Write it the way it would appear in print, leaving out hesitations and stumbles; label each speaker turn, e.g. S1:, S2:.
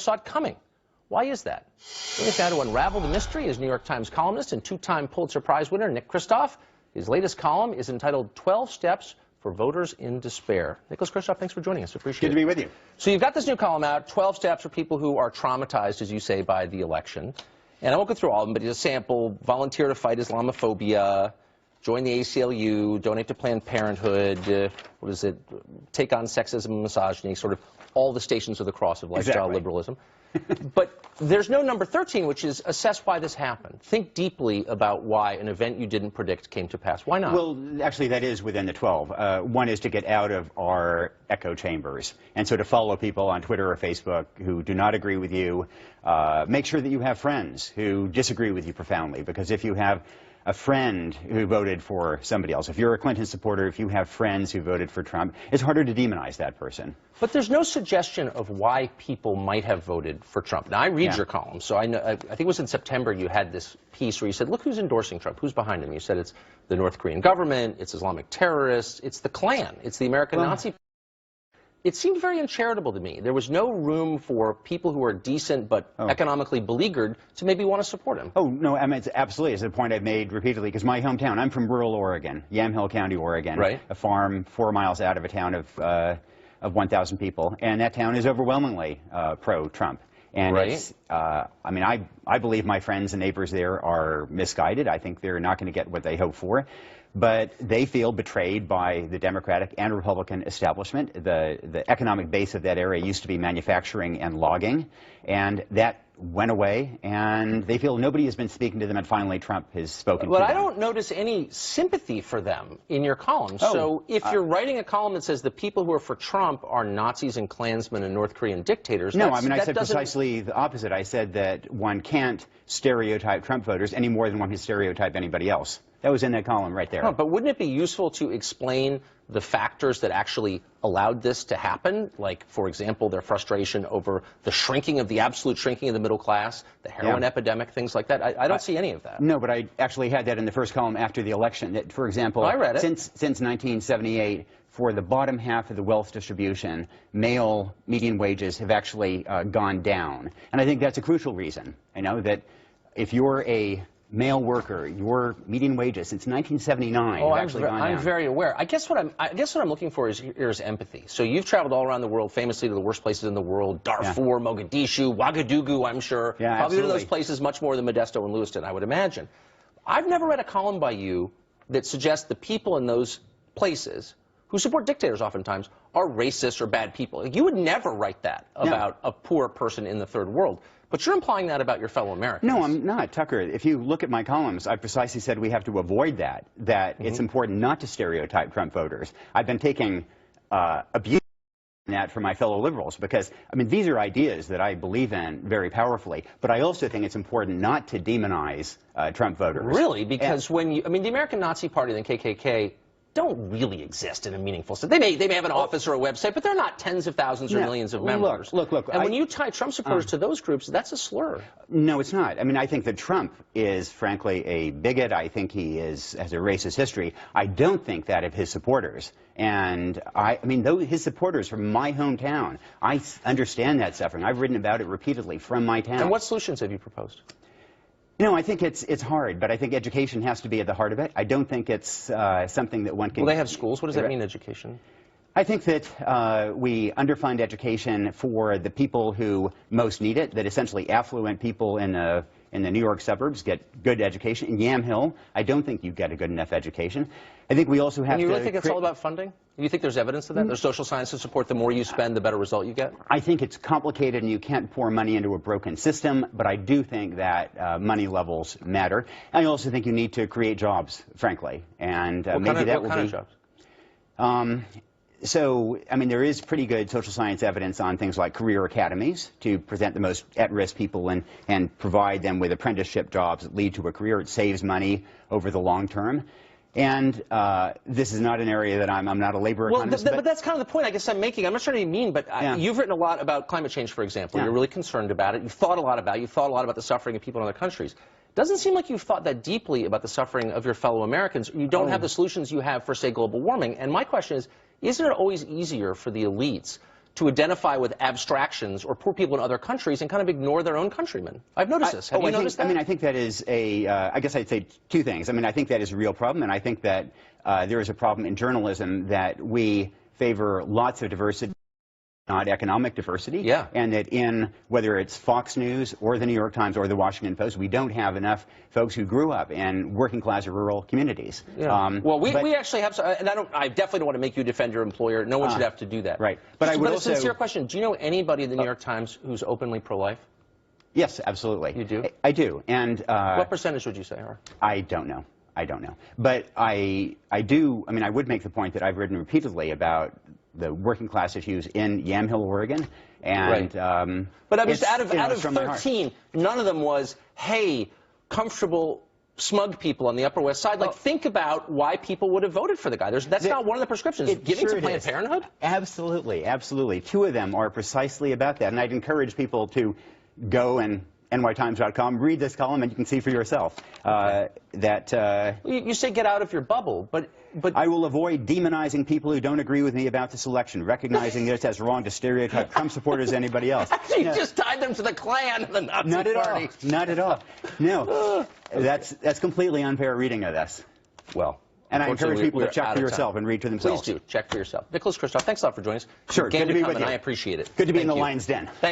S1: saw it coming. Why is that? Joining us now to unravel the mystery is New York Times columnist and two-time Pulitzer Prize winner Nick Kristof. His latest column is entitled 12 Steps for Voters in Despair. Nicholas Kristof, thanks for joining us. Appreciate it.
S2: Good to be with you.
S1: So you've got this new column out, 12 Steps for people who are traumatized, as you say, by the election. And I won't go through all of them, but it's a sample: volunteer to fight Islamophobia, join the ACLU, donate to Planned Parenthood, what is it, take on sexism and misogyny, sort of all the stations of the cross of lifestyle liberalism. But there's no number 13, which is assess why this happened. Think deeply about why an event you didn't predict came to pass. Why not?
S2: Well, actually, that is within the 12. One is to get out of our echo chambers. And so to follow people on Twitter or Facebook who do not agree with you. Make sure that you have friends who disagree with you profoundly. Because if you have a friend who voted for somebody else, if you're a Clinton supporter, if you have friends who voted for Trump, it's harder to demonize that person.
S1: But there's no suggestion of why people might have voted for Trump. Now, I read your column, so I know. I think it was in September you had this piece where you said, look who's endorsing Trump, who's behind him. You said it's the North Korean government, it's Islamic terrorists, it's the Klan, it's the American Nazi. It seemed very uncharitable to me. There was no room for people who are decent but economically beleaguered to maybe want to support him.
S2: Oh, no, I mean, it's absolutely. It's a point I've made repeatedly, because my hometown, I'm from rural Oregon, Yamhill County, Oregon.
S1: Right.
S2: A farm 4 miles out of a town of 1,000 people. And that town is overwhelmingly pro-Trump. And it's, I mean, I believe my friends and neighbors there are misguided. I think they're not going to get what they hope for. But they feel betrayed by the Democratic and Republican establishment. The economic base of that area used to be manufacturing and logging, and that went away, and they feel nobody has been speaking to them, and finally Trump has spoken to them.
S1: But I don't notice any sympathy for them in your column. So if you're writing a column that says the people who are for Trump are Nazis and Klansmen and North Korean dictators,
S2: no, I mean, I said precisely the opposite. I said that one can't stereotype Trump voters any more than one can stereotype anybody else. That was in that column right there.
S1: But wouldn't it be useful to explain the factors that actually allowed this to happen? Like, for example, their frustration over the shrinking of the absolute shrinking of the middle class, the heroin epidemic, things like that. I don't see any of that.
S2: No, but I actually had that in the first column after the election. That, for example,
S1: I read it.
S2: Since 1978, for the bottom half of the wealth distribution, male median wages have actually gone down. And I think that's a crucial reason. I know that if you're a male worker, your median wages since 1979 have actually gone down.
S1: I'm very aware. I guess what I'm looking for is empathy. So you've traveled all around the world, famously to the worst places in the world: Darfur, Mogadishu, Ouagadougou. I'm sure probably to those places much more than Modesto and Lewiston, I would imagine. I've never read a column by you that suggests the people in those places who support dictators oftentimes are racist or bad people. You would never write that about a poor person in the third world. But you're implying that about your fellow Americans.
S2: No, I'm not, Tucker. If you look at my columns, I precisely said we have to avoid that, it's important not to stereotype Trump voters. I've been taking abuse from that from my fellow liberals, because, I mean, these are ideas that I believe in very powerfully, but I also think it's important not to demonize Trump voters.
S1: Really? Because when you, I mean, the American Nazi Party and the KKK don't really exist in a meaningful sense. They may have an office or a website, but they're not tens of thousands or millions of members.
S2: Look.
S1: And when you tie Trump supporters to those groups, that's a slur.
S2: No, it's not. I mean, I think that Trump is, frankly, a bigot. I think he has a racist history. I don't think that of his supporters. And I mean, his supporters from my hometown, I understand that suffering. I've written about it repeatedly from my town.
S1: And what solutions have you proposed?
S2: You know, I think it's hard, but I think education has to be at the heart of it. I don't think it's something that one can...
S1: Well, they have schools. What does that mean, education?
S2: I think that we underfund education for the people who most need it, that essentially affluent people in the New York suburbs get good education. In Yamhill, I don't think you get a good enough education. I think we also have to...
S1: And you really think it's all about funding? Do you think there's evidence of that? There's social sciences support the more you spend, the better result you get?
S2: I think it's complicated and you can't pour money into a broken system, but I do think that money levels matter. I also think you need to create jobs, frankly. And maybe that will be...
S1: What kind of jobs?
S2: So, I mean, there is pretty good social science evidence on things like career academies to present the most at-risk people and provide them with apprenticeship jobs that lead to a career. It saves money over the long term. And this is not an area that I'm not a labor economist.
S1: But that's kind of the point I guess I'm making. I'm not trying to be mean, but you've written a lot about climate change, for example. You're really concerned about it. You've thought a lot about it. You've thought a lot about the suffering of people in other countries. Doesn't seem like you've thought that deeply about the suffering of your fellow Americans. You don't have the solutions you have for, say, global warming. And my question is, isn't it always easier for the elites to identify with abstractions or poor people in other countries and kind of ignore their own countrymen. I've noticed this. Have you noticed that?
S2: I mean, I think that is I guess I'd say two things. I mean, I think that is a real problem, and I think that there is a problem in journalism that we favor lots of diversity, not economic diversity.
S1: Yeah.
S2: And that in, whether it's Fox News or the New York Times or the Washington Post, we don't have enough folks who grew up in working class or rural communities.
S1: Yeah. Well, we actually have, and I definitely don't want to make you defend your employer. No one should have to do that.
S2: Right. But I would
S1: a
S2: also,
S1: sincere question. Do you know anybody in the New York Times who's openly pro-life?
S2: Yes, absolutely.
S1: You do?
S2: I do. And
S1: what percentage would you say are?
S2: I don't know. I don't know. But I do, I mean, I would make the point that I've written repeatedly about the working class issues in Yamhill, Oregon. And,
S1: right. But I mean, out of 13, none of them was, hey, comfortable, smug people on the Upper West Side. Like, think about why people would have voted for the guy. That's not one of the prescriptions. Giving to Planned Parenthood?
S2: Absolutely, absolutely. Two of them are precisely about that. And I'd encourage people to go and nytimes.com, read this column, and you can see for yourself
S1: you say get out of your bubble, but
S2: I will avoid demonizing people who don't agree with me about this election, recognizing that it's as wrong to stereotype Trump supporters as anybody else.
S1: You just tied them to the Klan and the Nazi
S2: Not at
S1: Party.
S2: all. Not at all. No, that's completely unfair reading of this.
S1: Well.
S2: And I encourage people to check for yourself and read for themselves.
S1: Please do. Check for yourself. Nicholas Kristof, thanks a lot for joining us.
S2: Sure. Good to be with you.
S1: I appreciate it.
S2: Good to be in the lion's den.
S1: Thank you.